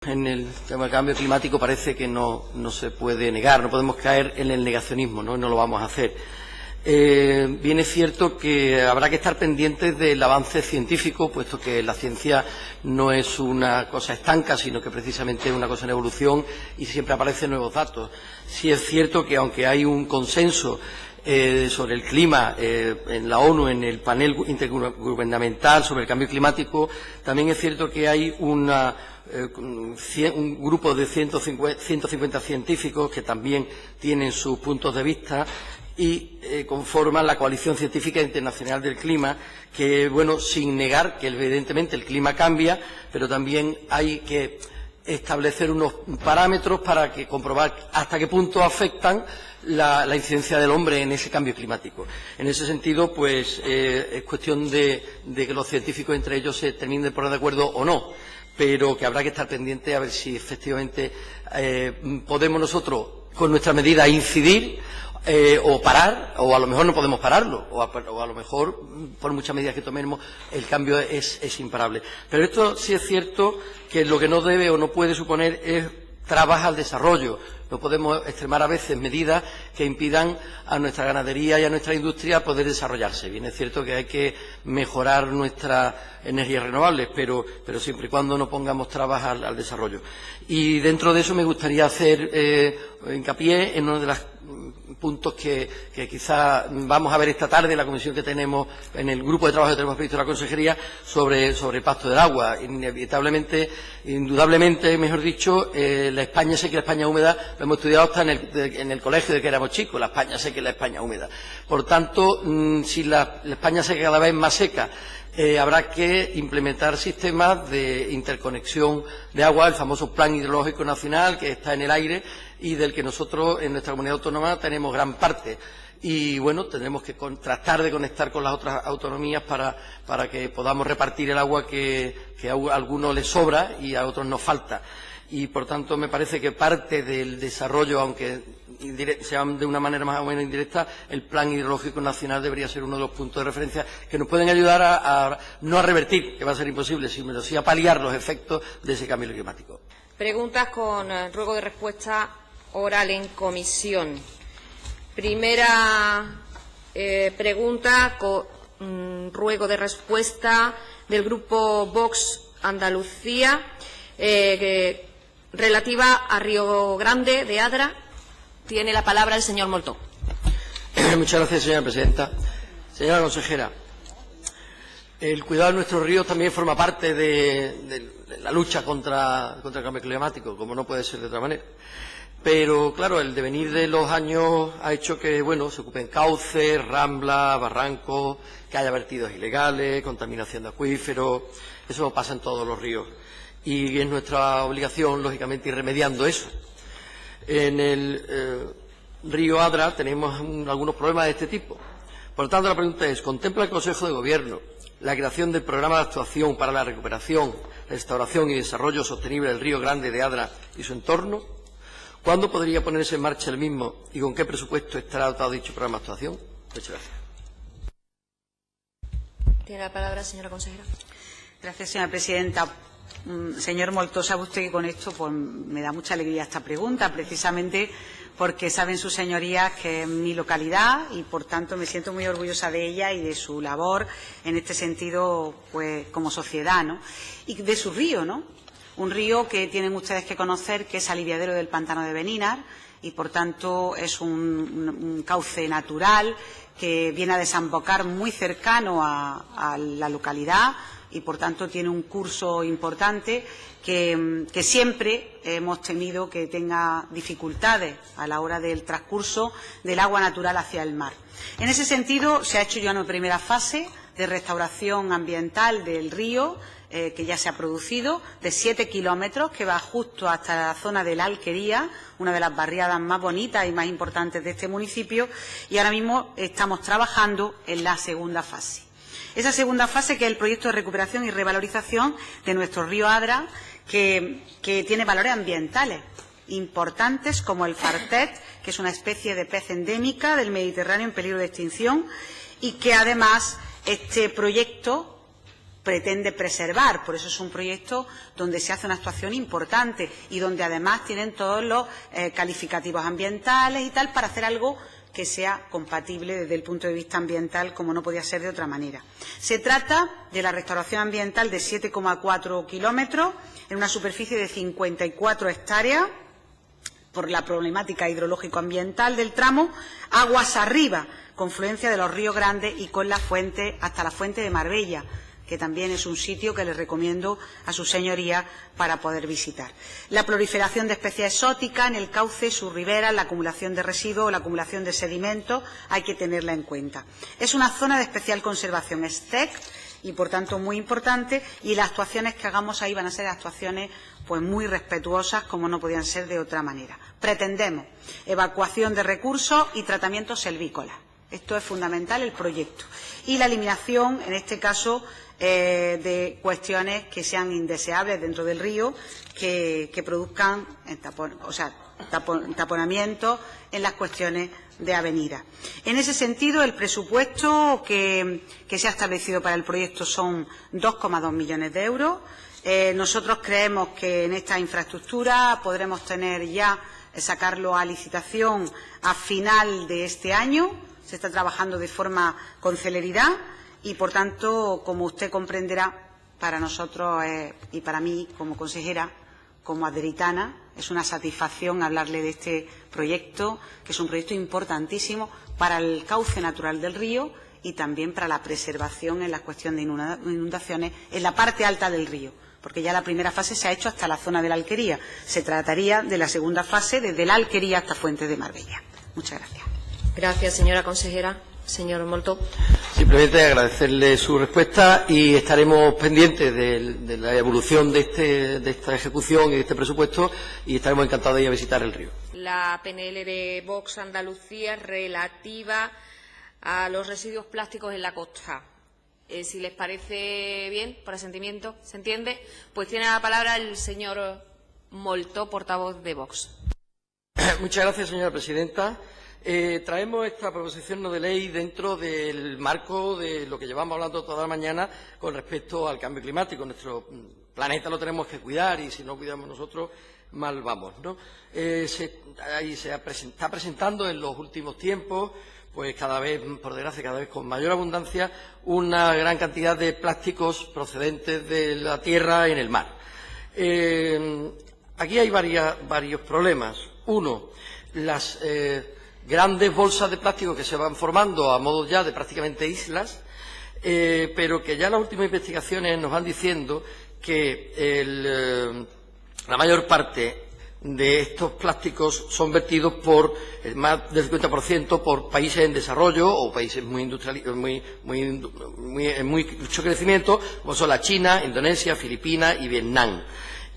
En el tema del cambio climático parece que no se puede negar, no podemos caer en el negacionismo, ¿no? Y no lo vamos a hacer. Bien es cierto que habrá que estar pendientes del avance científico, puesto que la ciencia no es una cosa estanca, sino que precisamente es una cosa en evolución y siempre aparecen nuevos datos. Sí es cierto que aunque hay un consenso sobre el clima en la ONU, en el panel intergubernamental sobre el cambio climático, también es cierto que hay un grupo de 150 científicos que también tienen sus puntos de vista y conforman la Coalición Científica Internacional del Clima, que, bueno, sin negar que evidentemente el clima cambia, pero también hay que establecer unos parámetros para comprobar hasta qué punto afectan la incidencia del hombre en ese cambio climático. En ese sentido, pues, es cuestión de que los científicos entre ellos se terminen de poner de acuerdo o no, pero que habrá que estar pendiente a ver si efectivamente podemos nosotros, con nuestra medida, incidir o parar, o a lo mejor no podemos pararlo, o a lo mejor, por muchas medidas que tomemos, el cambio es imparable. Pero esto sí es cierto que lo que no debe o no puede suponer es trabas al desarrollo. No podemos extremar a veces medidas que impidan a nuestra ganadería y a nuestra industria poder desarrollarse. Bien, es cierto que hay que mejorar nuestras energías renovables, pero siempre y cuando no pongamos trabas al desarrollo. Y dentro de eso me gustaría hacer hincapié en uno de los puntos que quizá vamos a ver esta tarde en la comisión que tenemos, en el grupo de trabajo que tenemos previsto en la consejería, sobre el pacto del agua. Indudablemente, mejor dicho, la España seca y la España húmeda lo hemos estudiado hasta en el colegio de que éramos chicos, la España seca y la España húmeda. Por tanto, si la España seca cada vez más seca, habrá que implementar sistemas de interconexión de agua, el famoso Plan Hidrológico Nacional, que está en el aire y del que nosotros en nuestra comunidad autónoma tenemos gran parte. Y, bueno, tendremos que tratar de conectar con las otras autonomías para que podamos repartir el agua que a algunos les sobra y a otros nos falta. Y, por tanto, me parece que parte del desarrollo, aunque sea de una manera más o menos indirecta, el Plan Hidrológico Nacional debería ser uno de los puntos de referencia que nos pueden ayudar no a revertir, que va a ser imposible, sino sí a paliar los efectos de ese cambio climático. Preguntas con ruego de respuesta oral en comisión. Primera pregunta con ruego de respuesta del Grupo Vox Andalucía, relativa a Río Grande de Adra. Tiene la palabra el señor Moltó. Muchas gracias, señora presidenta. Señora consejera, el cuidado de nuestros ríos también forma parte de la lucha contra el cambio climático, como no puede ser de otra manera. Pero, claro, el devenir de los años ha hecho que, bueno, se ocupen cauces, ramblas, barrancos, que haya vertidos ilegales, contaminación de acuíferos. Eso pasa en todos los ríos. Y es nuestra obligación, lógicamente, ir remediando eso. En el río Adra tenemos algunos problemas de este tipo. Por lo tanto, la pregunta es, ¿contempla el Consejo de Gobierno la creación del programa de actuación para la recuperación, restauración y desarrollo sostenible del Río Grande de Adra y su entorno? ¿Cuándo podría ponerse en marcha el mismo y con qué presupuesto estará dotado dicho programa de actuación? Muchas gracias. Tiene la palabra, señora consejera. Gracias, señora presidenta. Señor Moltó, sabe usted que con esto pues, me da mucha alegría esta pregunta, precisamente porque saben sus señorías que es mi localidad y, por tanto, me siento muy orgullosa de ella y de su labor en este sentido, pues, como sociedad, ¿no? Y de su río, ¿no? Un río que tienen ustedes que conocer, que es aliviadero del pantano de Benínar y, por tanto, es un cauce natural que viene a desembocar muy cercano a la localidad y, por tanto, tiene un curso importante que siempre hemos temido que tenga dificultades a la hora del transcurso del agua natural hacia el mar. En ese sentido, se ha hecho ya una primera fase de restauración ambiental del río, que ya se ha producido, de 7 kilómetros, que va justo hasta la zona de la Alquería, una de las barriadas más bonitas y más importantes de este municipio, y ahora mismo estamos trabajando en la segunda fase. Esa segunda fase, que es el proyecto de recuperación y revalorización de nuestro río Adra, que tiene valores ambientales importantes, como el fartet, que es una especie de pez endémica del Mediterráneo en peligro de extinción, y que además este proyecto pretende preservar. Por eso es un proyecto donde se hace una actuación importante y donde además tienen todos los calificativos ambientales y tal para hacer algo que sea compatible desde el punto de vista ambiental, como no podía ser de otra manera. Se trata de la restauración ambiental de 7,4 kilómetros en una superficie de 54 hectáreas por la problemática hidrológico-ambiental del tramo, aguas arriba, confluencia de los ríos Grandes y con la fuente hasta la fuente de Marbella, que también es un sitio que les recomiendo a sus señorías para poder visitar. La proliferación de especies exóticas en el cauce, sus riberas, la acumulación de residuos o la acumulación de sedimentos, hay que tenerla en cuenta. Es una zona de especial conservación, es ZEC, y por tanto muy importante, y las actuaciones que hagamos ahí van a ser actuaciones pues muy respetuosas, como no podían ser de otra manera. Pretendemos evacuación de recursos y tratamiento selvícola. Esto es fundamental, el proyecto. Y la eliminación, en este caso, de cuestiones que sean indeseables dentro del río, que produzcan taponamiento en las cuestiones de avenida. En ese sentido, el presupuesto que se ha establecido para el proyecto son 2,2 millones de euros. Nosotros creemos que en esta infraestructura podremos tener ya, sacarlo a licitación a final de este año. Se está trabajando de forma con celeridad y, por tanto, como usted comprenderá, para nosotros y para mí, como consejera, como adheritana, es una satisfacción hablarle de este proyecto, que es un proyecto importantísimo para el cauce natural del río y también para la preservación en la cuestión de inundaciones en la parte alta del río, porque ya la primera fase se ha hecho hasta la zona de la Alquería. Se trataría de la segunda fase, desde la Alquería hasta Fuentes de Marbella. Muchas gracias. Gracias, señora consejera. Señor Molto. Simplemente agradecerle su respuesta y estaremos pendientes de la evolución de esta ejecución y de este presupuesto y estaremos encantados de ir a visitar el río. La PNL de Vox Andalucía relativa a los residuos plásticos en la costa. Si les parece bien, por asentimiento, ¿se entiende? Pues tiene la palabra el señor Molto, portavoz de Vox. Muchas gracias, señora presidenta. Traemos esta proposición no de ley dentro del marco de lo que llevamos hablando toda la mañana con respecto al cambio climático. Nuestro planeta lo tenemos que cuidar y si no cuidamos nosotros, mal vamos, ¿no? Está presentando en los últimos tiempos, pues cada vez, por desgracia, cada vez con mayor abundancia, una gran cantidad de plásticos procedentes de la tierra en el mar. Aquí hay varios problemas. Uno, las grandes bolsas de plástico que se van formando a modo ya de prácticamente islas, pero que ya las últimas investigaciones nos van diciendo que la mayor parte de estos plásticos son vertidos por más del 50% por países en desarrollo o países muy industrializados, en mucho crecimiento, como son la China, Indonesia, Filipinas y Vietnam.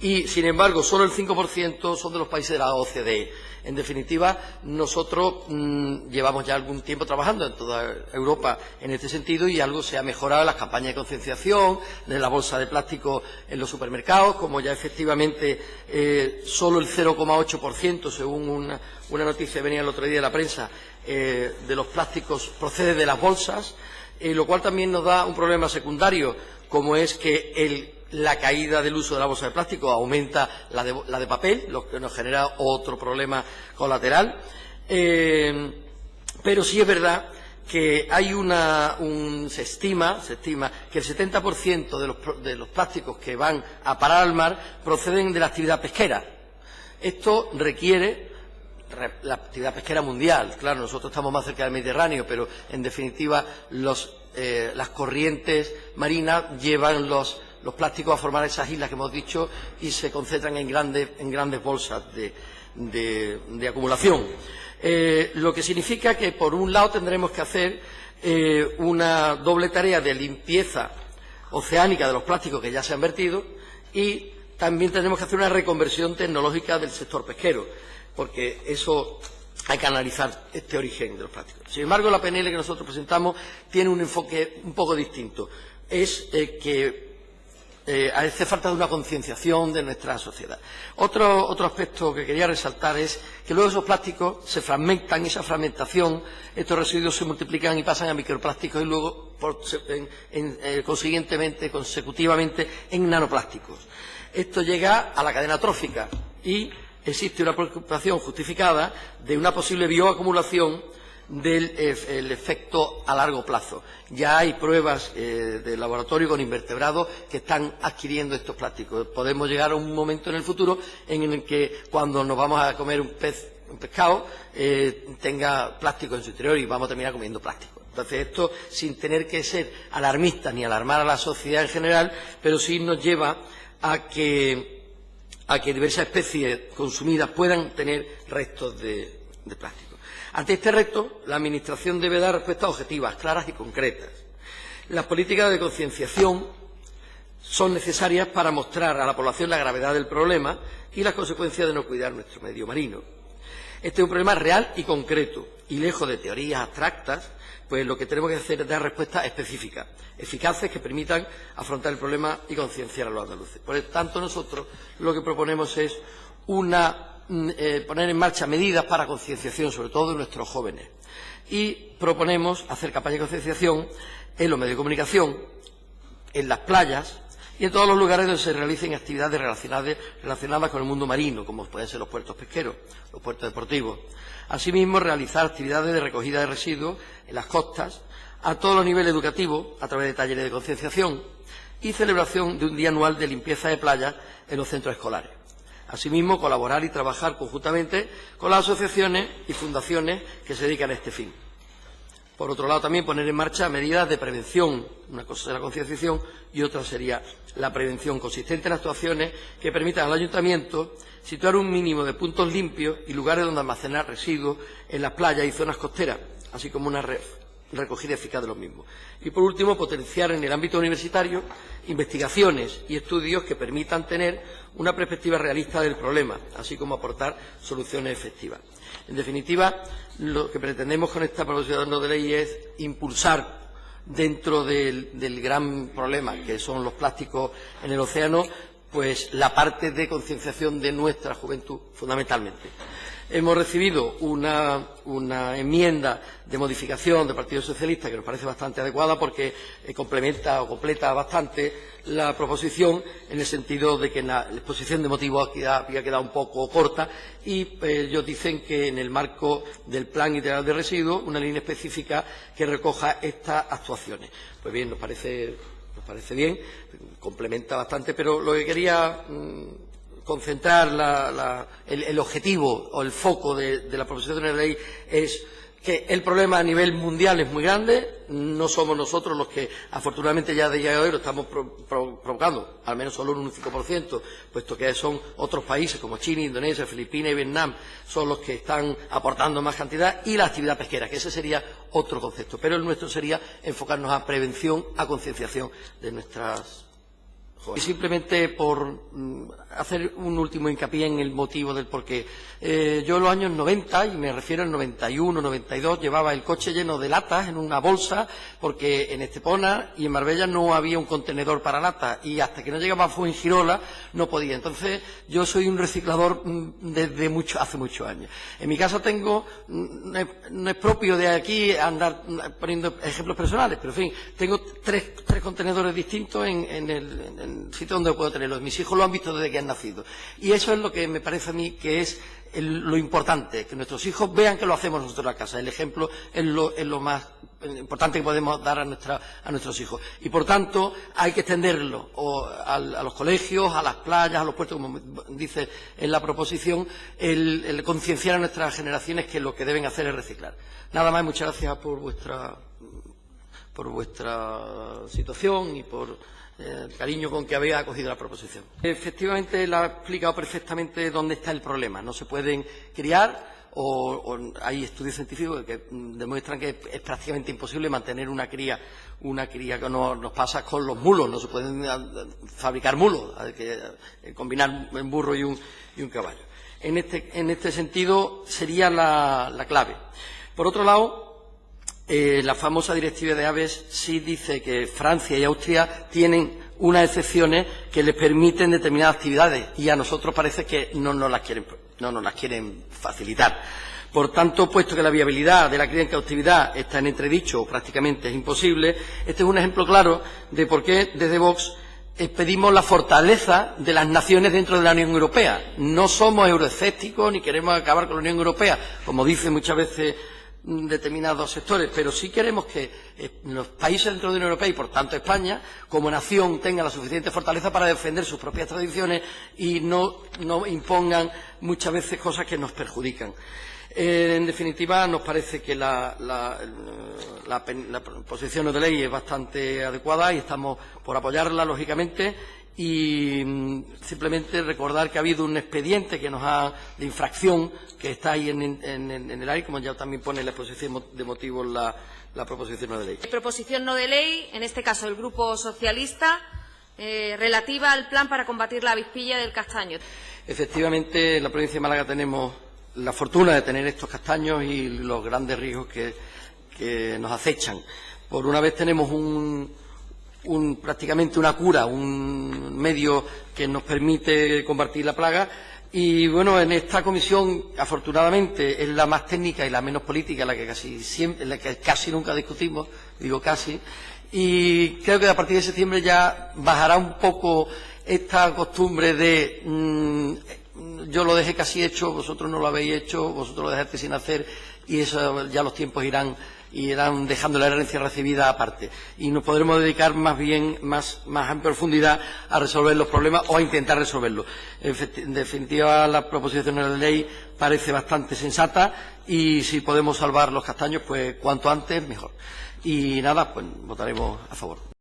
Y, sin embargo, solo el 5% son de los países de la OCDE. En definitiva, nosotros llevamos ya algún tiempo trabajando en toda Europa en este sentido y algo se ha mejorado en las campañas de concienciación, de la bolsa de plástico en los supermercados, como ya efectivamente solo el 0,8%, según una noticia que venía el otro día de la prensa, de los plásticos procede de las bolsas, lo cual también nos da un problema secundario, como es que la caída del uso de la bolsa de plástico aumenta la de papel, lo que nos genera otro problema colateral. Pero sí es verdad que hay se estima que el 70% de los plásticos que van a parar al mar proceden de la actividad pesquera. Esto requiere la actividad pesquera mundial. Claro, nosotros estamos más cerca del Mediterráneo, pero en definitiva las corrientes marinas llevan los plásticos a formar esas islas que hemos dicho y se concentran en grandes bolsas de acumulación. Lo que significa que, por un lado, tendremos que hacer una doble tarea de limpieza oceánica de los plásticos que ya se han vertido y también tendremos que hacer una reconversión tecnológica del sector pesquero, porque eso hay que analizar este origen de los plásticos. Sin embargo, la PNL que nosotros presentamos tiene un enfoque un poco distinto. Es que hace falta de una concienciación de nuestra sociedad. Otro aspecto que quería resaltar es que luego esos plásticos se fragmentan, y esa fragmentación, estos residuos se multiplican y pasan a microplásticos y luego, consecutivamente, en nanoplásticos. Esto llega a la cadena trófica y existe una preocupación justificada de una posible bioacumulación del efecto a largo plazo. Ya hay pruebas de laboratorio con invertebrados que están adquiriendo estos plásticos. Podemos llegar a un momento en el futuro en el que cuando nos vamos a comer un pescado tenga plástico en su interior y vamos a terminar comiendo plástico. Entonces esto, sin tener que ser alarmistas ni alarmar a la sociedad en general, pero sí nos lleva a que diversas especies consumidas puedan tener restos de plástico. Ante este reto, la Administración debe dar respuestas objetivas, claras y concretas. Las políticas de concienciación son necesarias para mostrar a la población la gravedad del problema y las consecuencias de no cuidar nuestro medio marino. Este es un problema real y concreto, y lejos de teorías abstractas, pues lo que tenemos que hacer es dar respuestas específicas, eficaces, que permitan afrontar el problema y concienciar a los andaluces. Por lo tanto, nosotros lo que proponemos es poner en marcha medidas para concienciación, sobre todo de nuestros jóvenes. Y proponemos hacer campañas de concienciación en los medios de comunicación, en las playas y en todos los lugares donde se realicen actividades relacionadas con el mundo marino, como pueden ser los puertos pesqueros, los puertos deportivos. Asimismo, realizar actividades de recogida de residuos en las costas, a todos los niveles educativos, a través de talleres de concienciación y celebración de un día anual de limpieza de playas en los centros escolares. Asimismo, colaborar y trabajar conjuntamente con las asociaciones y fundaciones que se dedican a este fin. Por otro lado, también poner en marcha medidas de prevención. Una cosa es la concienciación y otra sería la prevención, consistente en actuaciones que permitan al Ayuntamiento situar un mínimo de puntos limpios y lugares donde almacenar residuos en las playas y zonas costeras, así como una recogida eficaz de los mismos. Y, por último, potenciar en el ámbito universitario investigaciones y estudios que permitan tener una perspectiva realista del problema, así como aportar soluciones efectivas. En definitiva, lo que pretendemos con esta proposición de ley es impulsar, dentro del gran problema que son los plásticos en el océano, pues la parte de concienciación de nuestra juventud, fundamentalmente. Hemos recibido una enmienda de modificación del Partido Socialista que nos parece bastante adecuada porque complementa o completa bastante la proposición, en el sentido de que en la exposición de motivos había quedado un poco corta y ellos dicen que en el marco del Plan Integral de Residuos una línea específica que recoja estas actuaciones. Pues bien, nos parece bien, complementa bastante, pero lo que quería concentrar el objetivo o el foco de la proposición de ley es que el problema a nivel mundial es muy grande. No somos nosotros los que, afortunadamente, ya de día de hoy lo estamos provocando, al menos solo un 5%, puesto que son otros países como China, Indonesia, Filipinas y Vietnam, son los que están aportando más cantidad, y la actividad pesquera, que ese sería otro concepto. Pero el nuestro sería enfocarnos a prevención, a concienciación de nuestras. Y simplemente por hacer un último hincapié en el motivo del porqué. Yo en los años 90, y me refiero al 91, 92, llevaba el coche lleno de latas en una bolsa, porque en Estepona y en Marbella no había un contenedor para latas, y hasta que no llegaba a Fuengirola no podía. Entonces, yo soy un reciclador desde hace muchos años. En mi casa tengo, no es propio de aquí andar poniendo ejemplos personales, pero en fin, tengo tres contenedores distintos en el sitio donde puedo tenerlos. Mis hijos lo han visto desde que han nacido. Y eso es lo que me parece a mí que es lo importante, que nuestros hijos vean que lo hacemos nosotros en la casa. El ejemplo es lo más importante que podemos dar a nuestros hijos. Y, por tanto, hay que extenderlo a los colegios, a las playas, a los puertos, como dice en la proposición, el concienciar a nuestras generaciones que lo que deben hacer es reciclar. Nada más, muchas gracias por vuestra situación y por el cariño con que habéis acogido la proposición. Efectivamente, él ha explicado perfectamente dónde está el problema. No se pueden criar, o hay estudios científicos que demuestran que es prácticamente imposible mantener una cría que nos pasa con los mulos. No se pueden fabricar mulos, hay que combinar un burro y un caballo. En este sentido sería la clave. Por otro lado, la famosa Directiva de Aves sí dice que Francia y Austria tienen unas excepciones que les permiten determinadas actividades y a nosotros parece que no nos las quieren facilitar. Por tanto, puesto que la viabilidad de la cría en cautividad está en entredicho o prácticamente es imposible, este es un ejemplo claro de por qué desde Vox pedimos la fortaleza de las naciones dentro de la Unión Europea. No somos euroescépticos ni queremos acabar con la Unión Europea, como dicen muchas veces determinados sectores, pero sí queremos que los países dentro de la Unión Europea y, por tanto, España, como nación, tengan la suficiente fortaleza para defender sus propias tradiciones y no impongan muchas veces cosas que nos perjudican. En definitiva, nos parece que la proposición de ley es bastante adecuada y estamos por apoyarla, lógicamente, y simplemente recordar que ha habido un expediente de infracción que está ahí en el aire, como ya también pone en la exposición de motivos la proposición no de ley. Proposición no de ley, en este caso el Grupo Socialista, relativa al plan para combatir la avispilla del castaño. Efectivamente, en la provincia de Málaga tenemos la fortuna de tener estos castaños y los grandes riesgos que nos acechan. Por una vez tenemos prácticamente una cura, un medio que nos permite combatir la plaga. Y bueno, en esta comisión, afortunadamente, es la más técnica y la menos política, la que casi nunca discutimos, digo casi, y creo que a partir de septiembre ya bajará un poco esta costumbre de yo lo dejé casi hecho, vosotros no lo habéis hecho, vosotros lo dejaste sin hacer, y eso ya los tiempos irán dejando la herencia recibida aparte. Y nos podremos dedicar más en profundidad a resolver los problemas o a intentar resolverlos. En definitiva, la proposición de ley parece bastante sensata y si podemos salvar los castaños, pues cuanto antes mejor. Y nada, pues votaremos a favor.